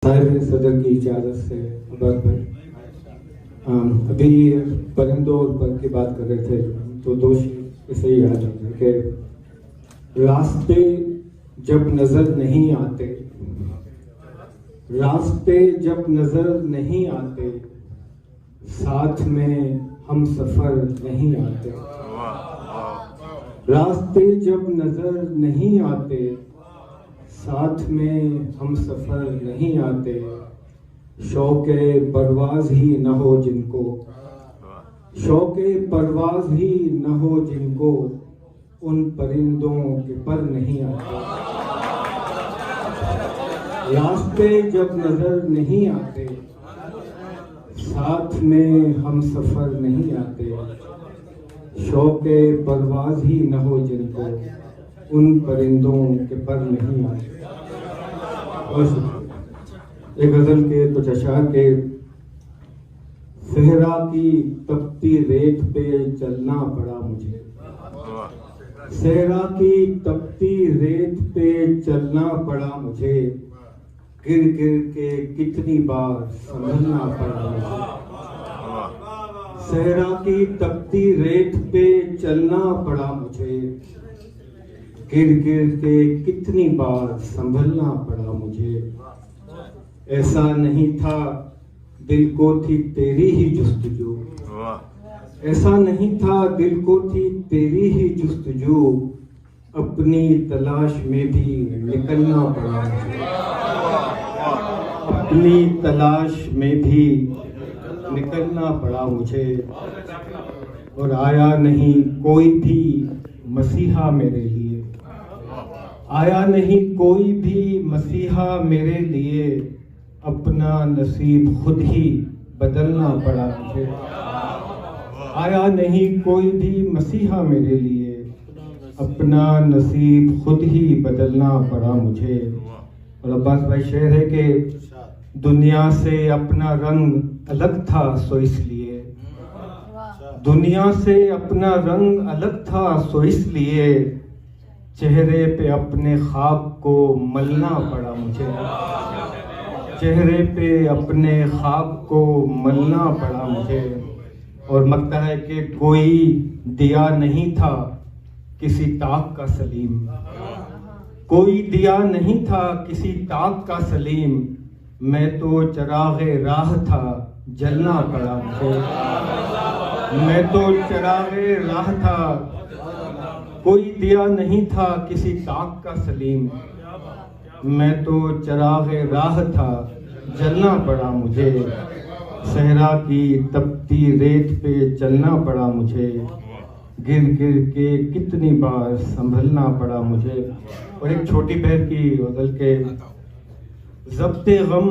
सदर की इजाज़त से अब्बास भाई, अभी परिंदों और पर की बात कर रहे थे तो दो चीज़ इसे याद आ गए कि रास्ते जब नजर नहीं आते, रास्ते जब नजर नहीं आते, साथ में हम सफर नहीं आते। रास्ते जब नजर नहीं आते, साथ में हम सफर नहीं आते। शौक़े परवाज ही न हो जिनको, शौक़े परवाज ही न हो जिनको, उन परिंदों के पर नहीं आते। रास्ते जब नजर नहीं आते, साथ में हम सफर नहीं आते। शौक़े परवाज ही न हो जिनको, उन परिंदों के पर नहीं आते। और एक गजल के कुछ अशार के, सहरा की तपती रेत पे चलना पड़ा मुझे, सहरा की तपती रेत पे चलना पड़ा मुझे। गिर गिर के कितनी बार संभलना पड़ा मुझे। सहरा की तपती रेत पे चलना पड़ा मुझे। गिर गिर के कितनी बार संभलना पड़ा मुझे। ऐसा नहीं था दिल को थी तेरी ही जुस्तजू, ऐसा नहीं था दिल को थी तेरी ही जुस्तजू। अपनी तलाश में भी निकलना पड़ा मुझे। अपनी तलाश में भी निकलना पड़ा मुझे। और आया नहीं कोई भी मसीहा मेरे लिए, आया नहीं कोई भी मसीहा मेरे लिए। अपना नसीब खुद ही बदलना पड़ा मुझे। आया नहीं कोई भी मसीहा मेरे लिए, अपना नसीब खुद ही बदलना पड़ा मुझे। और अब्बास भाई शेर है कि दुनिया से अपना रंग अलग था सो इसलिए, दुनिया से अपना रंग अलग था सो इसलिए। चेहरे पे अपने ख्वाब को मलना पड़ा मुझे, चेहरे पे अपने ख्वाब को मलना पड़ा मुझे। और लगता है कि कोई दिया नहीं था किसी ताक का सलीम, कोई दिया नहीं था किसी ताक का सलीम। मैं तो चरागे राह था जलना पड़ा मुझे, मैं तो चरागे राह था, कोई दिया नहीं था किसी ताक का सलीम। मैं तो चरागे राह था जलना पड़ा मुझे। सहरा की तपती रेत पे चलना पड़ा मुझे। गिर गिर के कितनी बार संभलना पड़ा मुझे। और एक छोटी बहर की गजल के, ज़ब्ते गम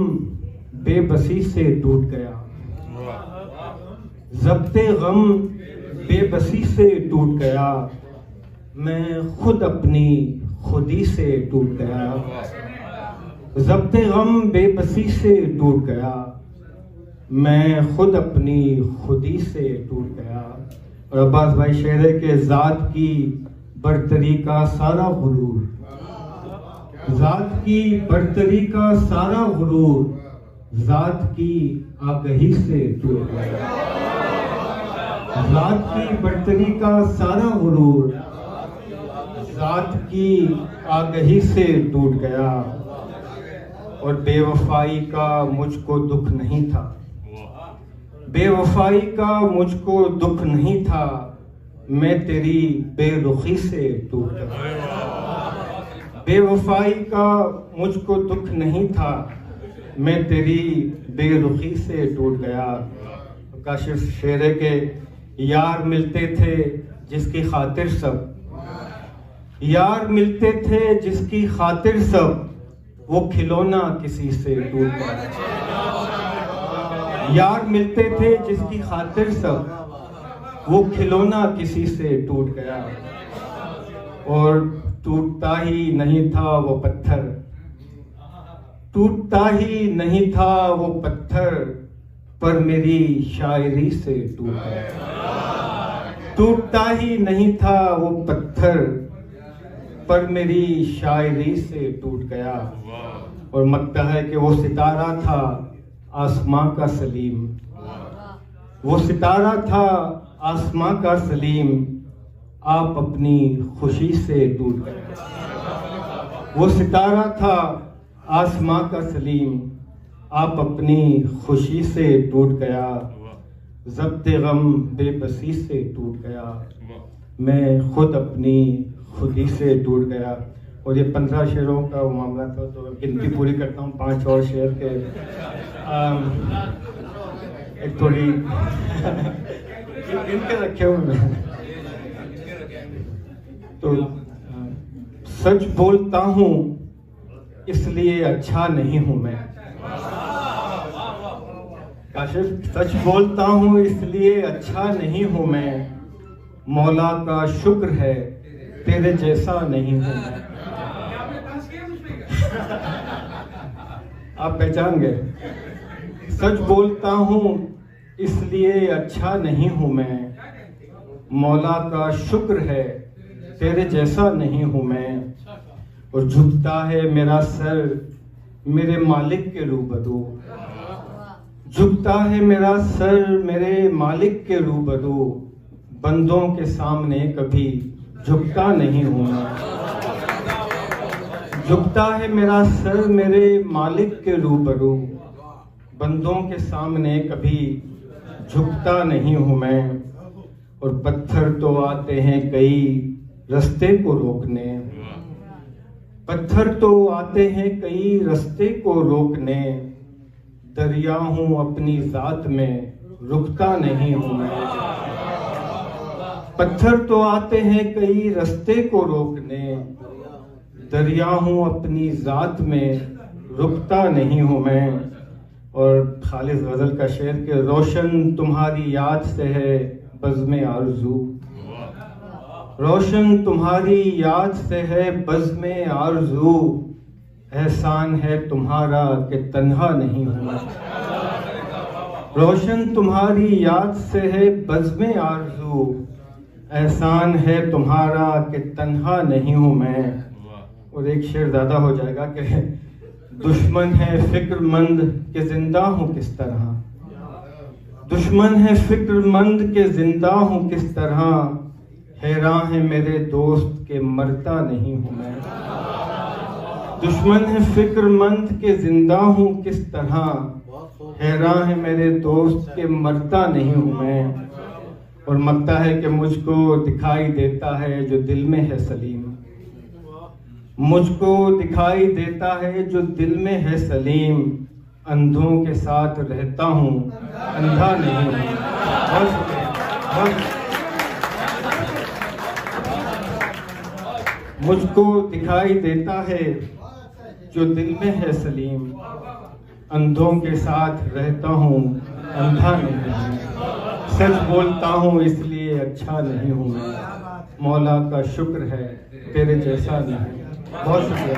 बेबसी से टूट गया, ज़ब्ते गम बेबसी से टूट गया। मैं खुद अपनी खुदी से टूट गया। ज़ब्ते गम बेबसी से टूट गया, मैं खुद अपनी खुदी से टूट गया। और अब्बास भाई शेर है कि ज़ात की बरतरी का सारा गुरूर, ज़ात की बरतरी का सारा गुरूर, ज़ात की आगही से टूट गया। ज़ात की बरतरी का सारा गुरूर, ज़ात की आगही से टूट गया। और बेवफाई का मुझको दुख नहीं था, बेवफाई का मुझको दुख नहीं था। मैं तेरी बेरुखी से टूट गया। बेवफाई का मुझको दुख नहीं था, मैं तेरी बेरुखी से टूट गया। काशिफ शेर है के, यार मिलते थे जिसकी खातिर सब, यार मिलते थे जिसकी खातिर सब, वो खिलौना किसी से टूट गया। यार मिलते थे जिसकी खातिर सब, वो खिलौना किसी से टूट गया। और टूटता ही नहीं था वो पत्थर, टूटता ही नहीं था वो पत्थर, पर मेरी शायरी से टूट गया। टूटता ही नहीं था वो पत्थर, पर मेरी शायरी से टूट गया। और मकता है कि वो सितारा था आसमां का सलीम, वो सितारा था आसमां का सलीम, आप अपनी खुशी से टूट गए। वो सितारा था आसमां का सलीम, आप अपनी खुशी से टूट गया। ज़ब्ते गम बेबसी से टूट गया, मैं खुद अपनी खुदी से टूट गया। और ये 15 शेरों का मामला था, तो गिनती पूरी करता हूँ 5 और शेर के। एक थोड़ी इनके रखे हुए मैं तो सच बोलता हूँ इसलिए अच्छा नहीं हूँ मैं। काशिफ, सच बोलता हूँ इसलिए अच्छा नहीं हूँ मैं, मौला का शुक्र है तेरे जैसा नहीं हूँ मैं। आप पहचान गए। सच बोलता हूँ इसलिए अच्छा नहीं हूँ मैं, मौला का शुक्र है तेरे जैसा नहीं हूँ मैं। और झुकता है मेरा सर मेरे मालिक के रूबरू, झुकता है मेरा सर मेरे मालिक के रूबरू, बंदों के सामने कभी झुकता नहीं हूँ मैं। झुकता है मेरा सर मेरे मालिक के रूबरू, बंदों के सामने कभी झुकता नहीं हूँ मैं। और पत्थर तो आते हैं कई रास्ते को रोकने, पत्थर तो आते हैं कई रास्ते को रोकने, दरिया हूँ अपनी जात में रुकता नहीं हूँ मैं। पत्थर तो आते हैं कई रास्ते को रोकने, दरिया हूँ अपनी जात में रुकता नहीं हूँ मैं। और खालिद गजल का शेर के रोशन तुम्हारी याद से है बज़्म आरज़ू, रोशन तुम्हारी याद से है बज़्म आरज़ू, एहसान है तुम्हारा कि तन्हा नहीं हूँ मैं। रोशन तुम्हारी याद से है बज़्म आरज़ू, एहसान है तुम्हारा कि तन्हा नहीं हूँ मैं। और एक शेर ज्यादा हो जाएगा कि दुश्मन है फिक्रमंद के जिंदा हूँ किस तरह, दुश्मन है फिक्रमंद के जिंदा हूँ किस तरह, हैरान है मेरे दोस्त के मरता नहीं हूँ मैं। दुश्मन है फिक्रमंद के जिंदा हूँ किस तरह, हैरान है मेरे दोस्त के मरता नहीं हूँ मैं। और मकता है कि मुझको दिखाई देता है जो दिल में है सलीम, मुझको दिखाई देता है जो दिल में है सलीम, अंधों के साथ रहता हूँ अंधा नहीं हूँ। मुझको दिखाई देता है जो दिल में है सलीम, अंधों के साथ रहता हूँ अंधा नहीं हूँ। सच बोलता हूँ इसलिए अच्छा नहीं हूँ मैं, मौला का शुक्र है तेरे जैसा नहीं। बहुत शुक्रिया।